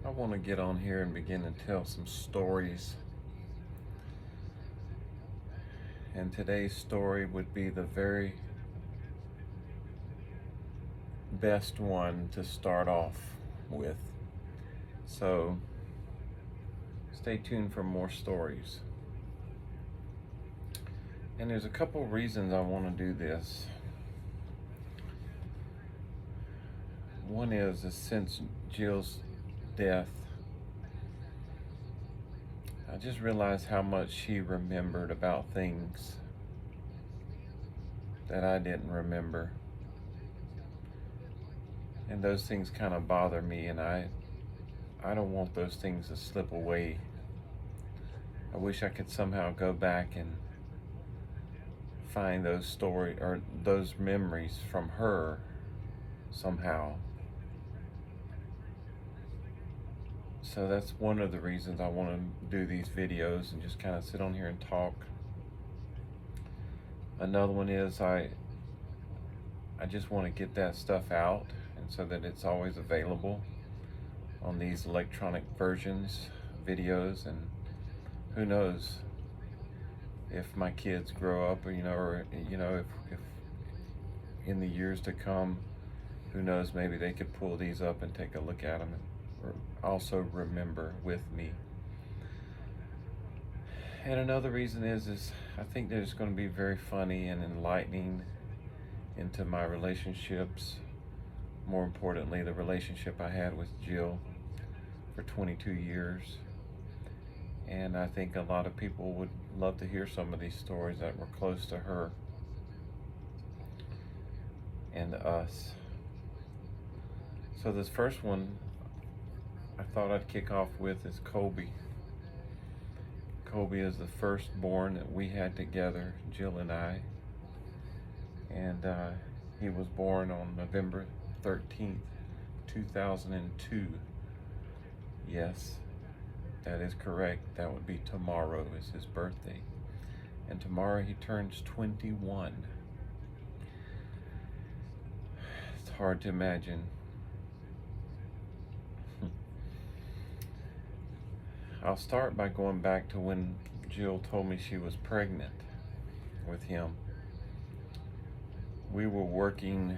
I want to get on here and begin to tell some stories. And today's story would be the very best one to start off with. So stay tuned for more stories. And there's a couple reasons I want to do this. One is since Jill's death, I just realized how much she remembered about things that I didn't remember. And those things kind of bother me, and I don't want those things to slip away. I wish I could somehow go back and find those stories or those memories from her somehow. So that's one of the reasons I want to do these videos and just kind of sit on here and talk. Another one is I just want to get that stuff out, and so that it's always available on these electronic versions, videos, and who knows if my kids grow up, or if in the years to come, who knows, maybe they could pull these up and take a look at them, or also remember with me. And another reason is I think that it's going to be very funny and enlightening into my relationships. More importantly, the relationship I had with Jill for 22 years. And I think a lot of people would love to hear some of these stories that were close to her and us. So this first one I thought I'd kick off with is Colby. Colby is the firstborn that we had together, Jill and I. And he was born on November 13th, 2002. Yes, that is correct. That would be tomorrow is his birthday. And tomorrow he turns 21. It's hard to imagine. I'll start by going back to when Jill told me she was pregnant with him. We were working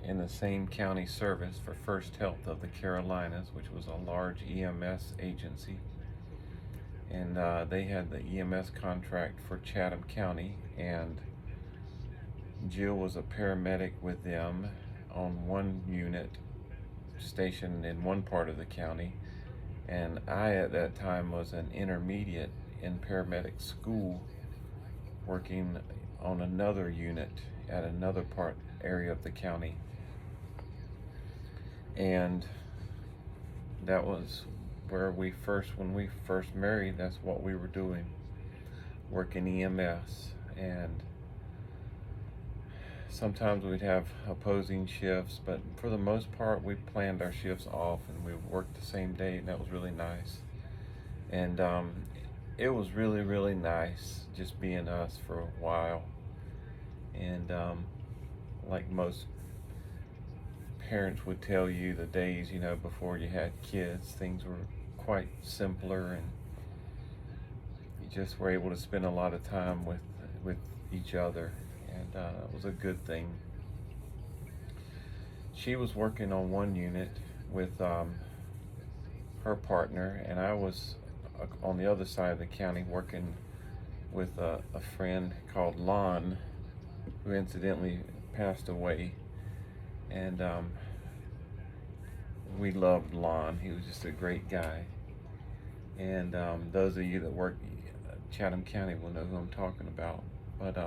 in the same county service for First Health of the Carolinas, which was a large EMS agency. And they had the EMS contract for Chatham County, and Jill was a paramedic with them on one unit stationed in one part of the county. And I, at that time, was an intermediate in paramedic school working on another unit at another area of the county. And that was where when we first married, that's what we were doing, working EMS. And sometimes we'd have opposing shifts, but for the most part, we planned our shifts off and we worked the same day, and that was really nice. And it was really, really nice just being us for a while. And like most parents would tell you, the days, before you had kids, things were quite simpler, and you just were able to spend a lot of time with each other. And it was a good thing. She was working on one unit with her partner, and I was on the other side of the county working with a friend called Lon, who incidentally passed away. And we loved Lon. He was just a great guy. And those of you that work Chatham County will know who I'm talking about. But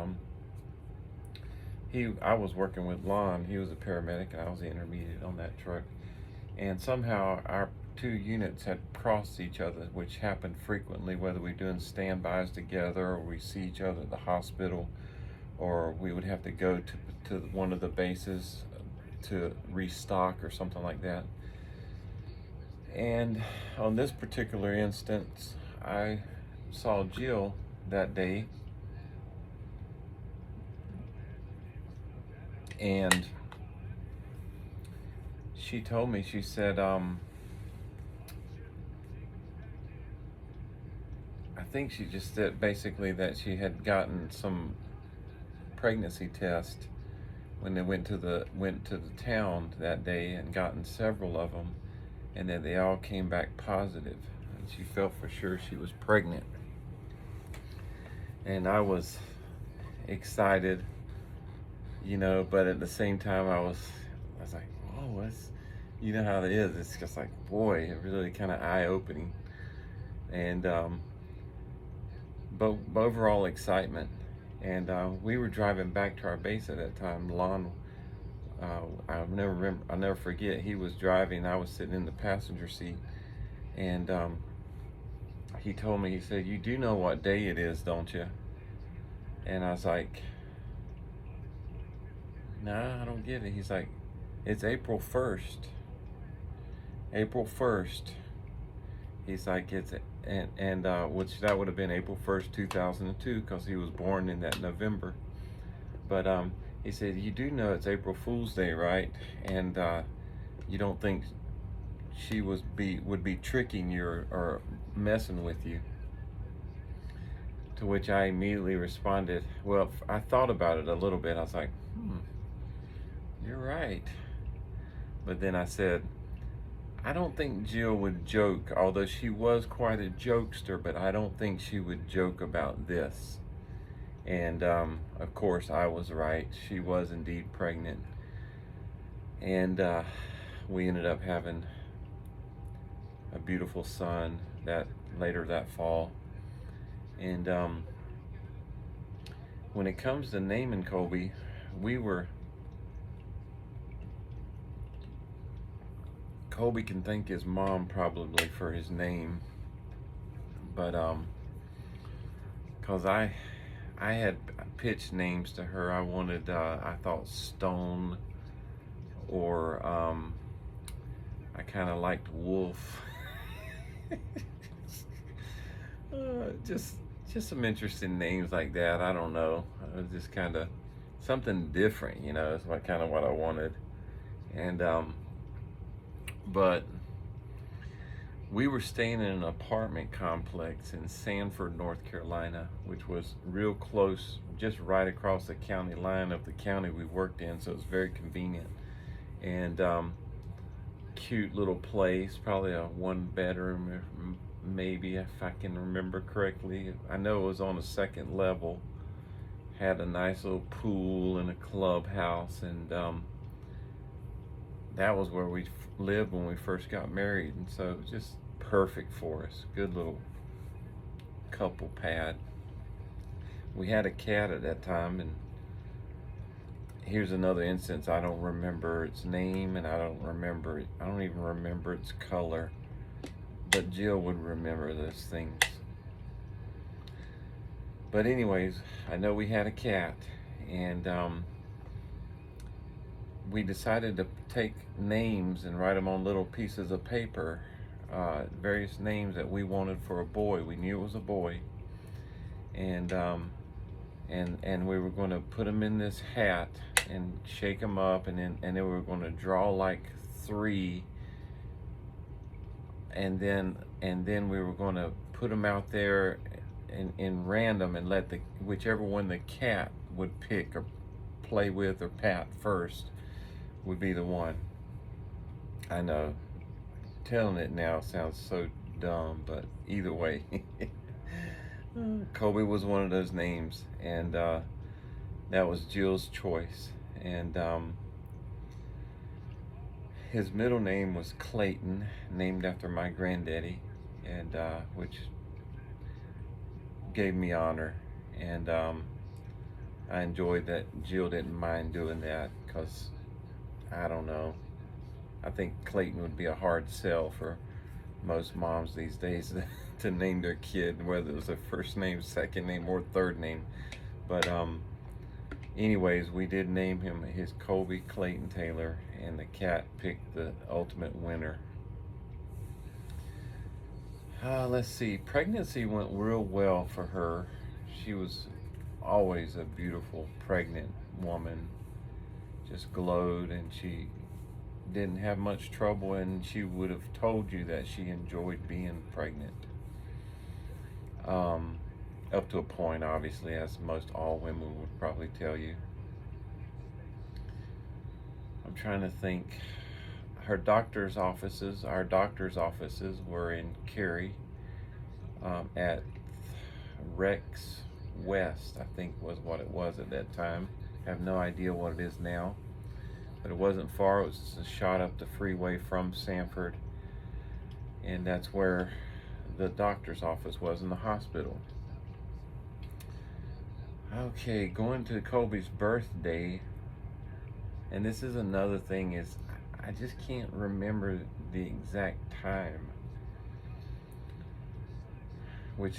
I was working with Lon. He was a paramedic, and I was the intermediate on that truck. And somehow our two units had crossed each other, which happened frequently, whether we're doing standbys together, or we see each other at the hospital, or we would have to go to one of the bases to restock or something like that. And on this particular instance, I saw Jill that day, and she told me, she said, think she just said basically that she had gotten some pregnancy test when they went to the town that day and gotten several of them, and then they all came back positive, and she felt for sure she was pregnant. And I was excited, you know, but at the same time I was like, whoa, it's, you know how it is. It's just like, boy, it really kind of eye-opening. And but overall excitement. And we were driving back to our base at that time. Lon, I'll never forget. He was driving. I was sitting in the passenger seat, and he told me. He said, "You do know what day it is, don't you?" And I was like, "Nah, I don't get it." He's like, "It's April 1st. April 1st." He's like, "It's." And which that would have been April 1st, 2002, because he was born in that November. But he said, "You do know it's April Fool's Day, right? And you don't think she would be tricking you or messing with you?" To which I immediately responded, well, I thought about it a little bit. I was like, you're right. But then I said, I don't think Jill would joke, although she was quite a jokester, but I don't think she would joke about this. And of course, I was right. She was indeed pregnant. And we ended up having a beautiful son later that fall. And when it comes to naming Colby, Colby can thank his mom probably for his name, but cause I had pitched names to her. I wanted I thought Stone, or I kind of liked Wolf. Just some interesting names like that. I don't know. It was just kind of something different, you know. It's kind of what I wanted, and but we were staying in an apartment complex in Sanford, North Carolina, which was real close, just right across the county line of the county we worked in, so it was very convenient. And cute little place, probably a 1-bedroom, maybe, if I can remember correctly. I know it was on the second level, had a nice little pool and a clubhouse, and that was where we lived when we first got married, and so it was just perfect for us. Good little couple pad. We had a cat at that time, and here's another instance. I don't remember its name, and I don't even remember its color, but Jill would remember those things. But anyways, I know we had a cat, and we decided to take names and write them on little pieces of paper, various names that we wanted for a boy. We knew it was a boy, and we were going to put them in this hat and shake them up, and then we were going to draw like 3, and then we were going to put them out there in random, and let whichever one the cat would pick or play with or pat first would be the one. I know, telling it now sounds so dumb, but either way, Colby was one of those names, and that was Jill's choice. And his middle name was Clayton, named after my granddaddy, and which gave me honor. And I enjoyed that Jill didn't mind doing that, because I don't know, I think Clayton would be a hard sell for most moms these days to name their kid, whether it was their first name, second name, or third name. But anyways, we did name him his Colby Clayton Taylor, and the cat picked the ultimate winner. Let's see, pregnancy went real well for her. She was always a beautiful pregnant woman, just glowed, and she didn't have much trouble, and she would have told you that she enjoyed being pregnant. Up to a point, obviously, as most all women would probably tell you. I'm trying to think. Our doctor's offices were in Cary, at Rex West, I think was what it was at that time. I have no idea what it is now, but it wasn't far. It was just a shot up the freeway from Sanford, and that's where the doctor's office was in the hospital. Okay, going to Colby's birthday, and this is another thing, is I just can't remember the exact time, which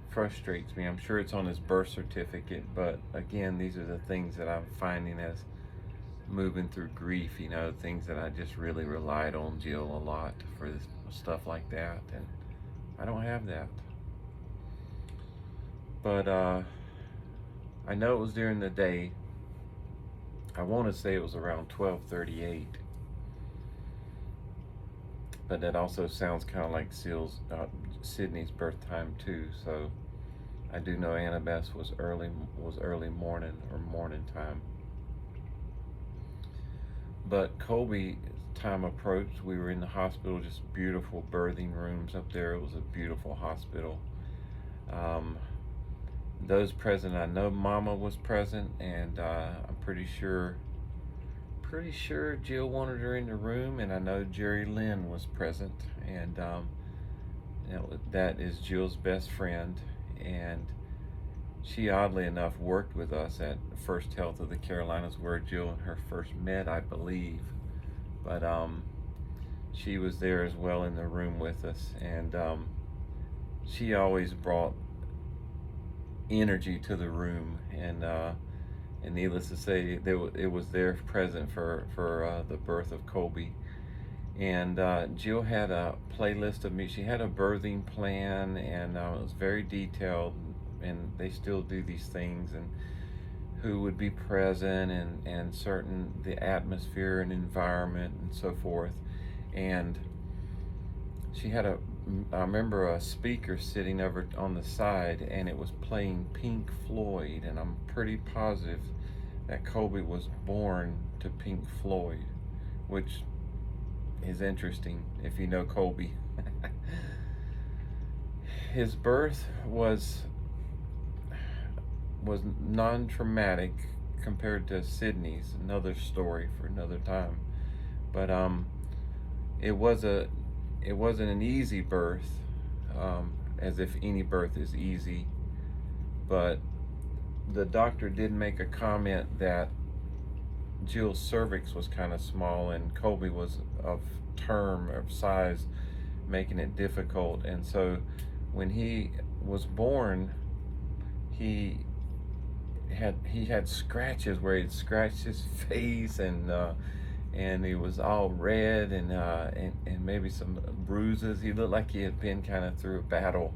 frustrates me. I'm sure it's on his birth certificate, but again, these are the things that I'm finding as moving through grief, things that I just really relied on Jill a lot for this stuff like that, and I don't have that. But I know it was during the day. I want to say it was around 12:38, but that also sounds kind of like Sydney's birth time too. So I do know Annabeth's was early morning or morning time. But Colby time approached. We were in the hospital, just beautiful birthing rooms up there. It was a beautiful hospital. Those present, I know Mama was present, and I'm pretty sure Jill wanted her in the room, and I know Jerry Lynn was present, and that is Jill's best friend, and she oddly enough worked with us at First Health of the Carolinas, where Jill and her first met, I believe. But she was there as well in the room with us, and she always brought energy to the room, and needless to say, it was there present for the birth of Colby. And Jill had a playlist of me. She had a birthing plan, and it was very detailed, and they still do these things, and who would be present, and certain the atmosphere and environment and so forth. And she had I remember a speaker sitting over on the side, and it was playing Pink Floyd, and I'm pretty positive that Colby was born to Pink Floyd, which is interesting if you know Colby. His birth was non-traumatic compared to Sydney's, another story for another time. But it wasn't an easy birth, as if any birth is easy. But the doctor did make a comment that Jill's cervix was kind of small, and Colby was of size, making it difficult. And so when he was born, he had scratches where he'd scratched his face, and he was all red, and maybe some bruises. He looked like he had been kind of through a battle.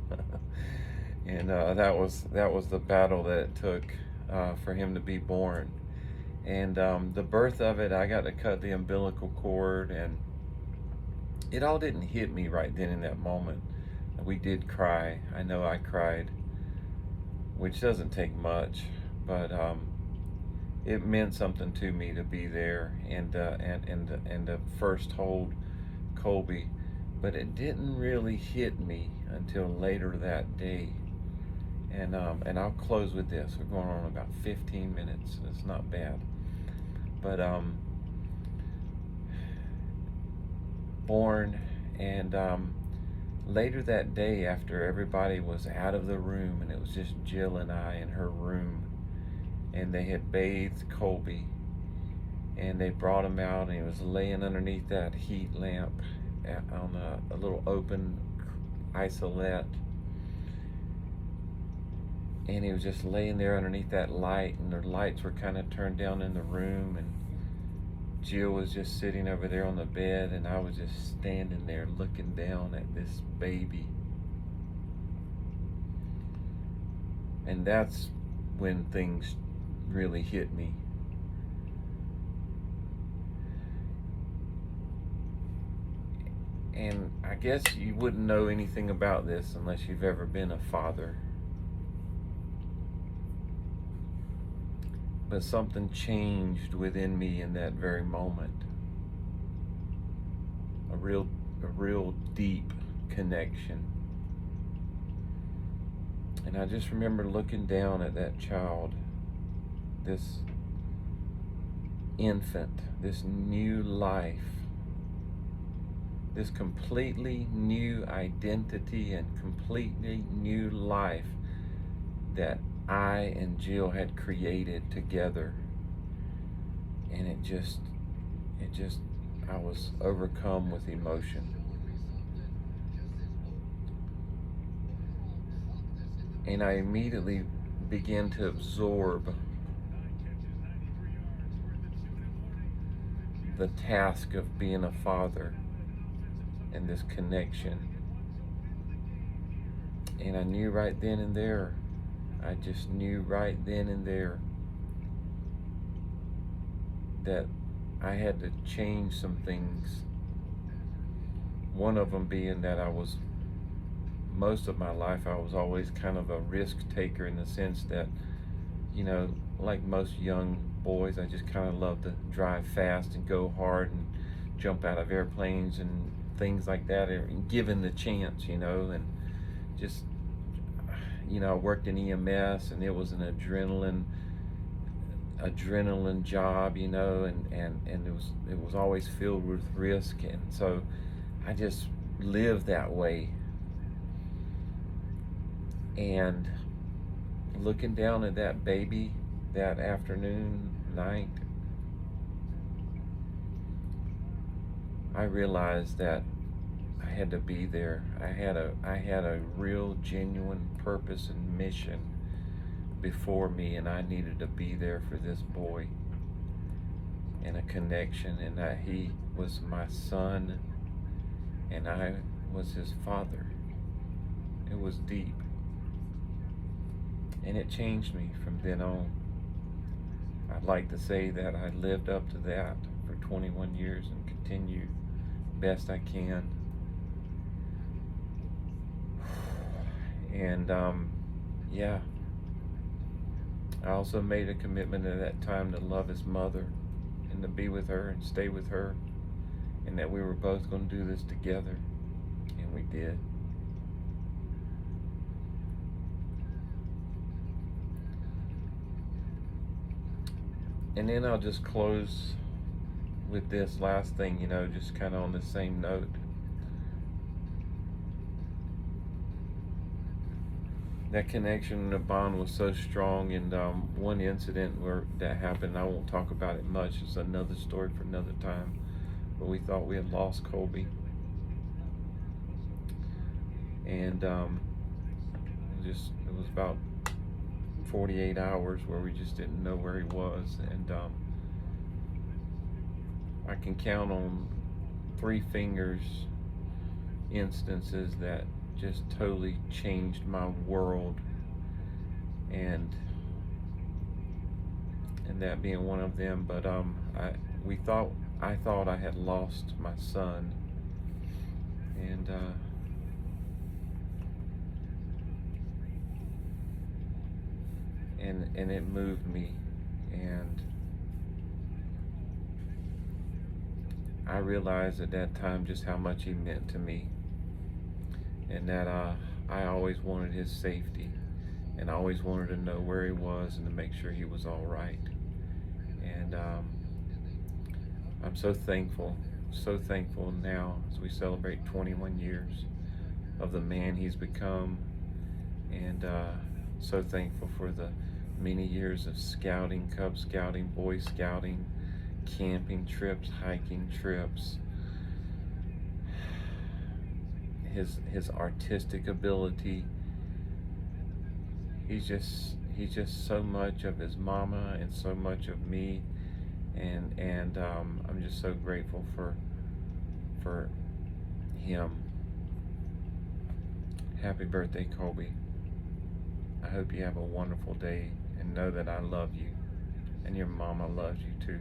And that was the battle that it took for him to be born. And the birth of it, I got to cut the umbilical cord, and it all didn't hit me right then in that moment. We did cry. I know I cried, which doesn't take much, but it meant something to me to be there and to first hold Colby. But it didn't really hit me until later that day. And I'll close with this. We're going on about 15 minutes. It's not bad. But born, and later that day, after everybody was out of the room and it was just Jill and I in her room, and they had bathed Colby, and they brought him out, and he was laying underneath that heat lamp on a little open isolette, and he was just laying there underneath that light, and the lights were kind of turned down in the room, and Jill was just sitting over there on the bed, and I was just standing there looking down at this baby. And that's when things really hit me. And I guess you wouldn't know anything about this unless you've ever been a father. But something changed within me in that very moment. A real deep connection. And I just remember looking down at that child, this infant, this new life, this completely new identity and completely new life that I and Jill had created together. And I was overcome with emotion. And I immediately began to absorb the task of being a father and this connection. And I knew right then and there, I just knew right then and there that I had to change some things. One of them being that most of my life, I was always kind of a risk taker in the sense that, like most young boys, I just kind of loved to drive fast and go hard and jump out of airplanes and things like that, given the chance, and just, I worked in EMS, and it was an adrenaline job, and it was always filled with risk, and so I just lived that way. And looking down at that baby that night, I realized that I had to be there. I had a real genuine purpose and mission before me, and I needed to be there for this boy, and a connection, and that he was my son and I was his father. It was deep, and it changed me from then on. I'd like to say that I lived up to that for 21 years and continue best I can. And yeah, I also made a commitment at that time to love his mother and to be with her and stay with her, and that we were both going to do this together, and we did. And then I'll just close with this last thing, just kind of on the same note. That connection and the bond was so strong, and one incident that happened, I won't talk about it much, it's another story for another time, but we thought we had lost Colby. And it was about 48 hours where we just didn't know where he was, and I can count on 3 fingers instances that just totally changed my world, and that being one of them. But I thought I had lost my son, and it moved me, and I realized at that time just how much he meant to me, and that I always wanted his safety, and I always wanted to know where he was and to make sure he was all right. And I'm so thankful now as we celebrate 21 years of the man he's become, and so thankful for the many years of scouting, Cub Scouting, Boy Scouting, camping trips, hiking trips, his artistic ability. He's just so much of his mama and so much of me, and I'm just so grateful for him. Happy birthday, Colby. I hope you have a wonderful day, and know that I love you, and your mama loves you too.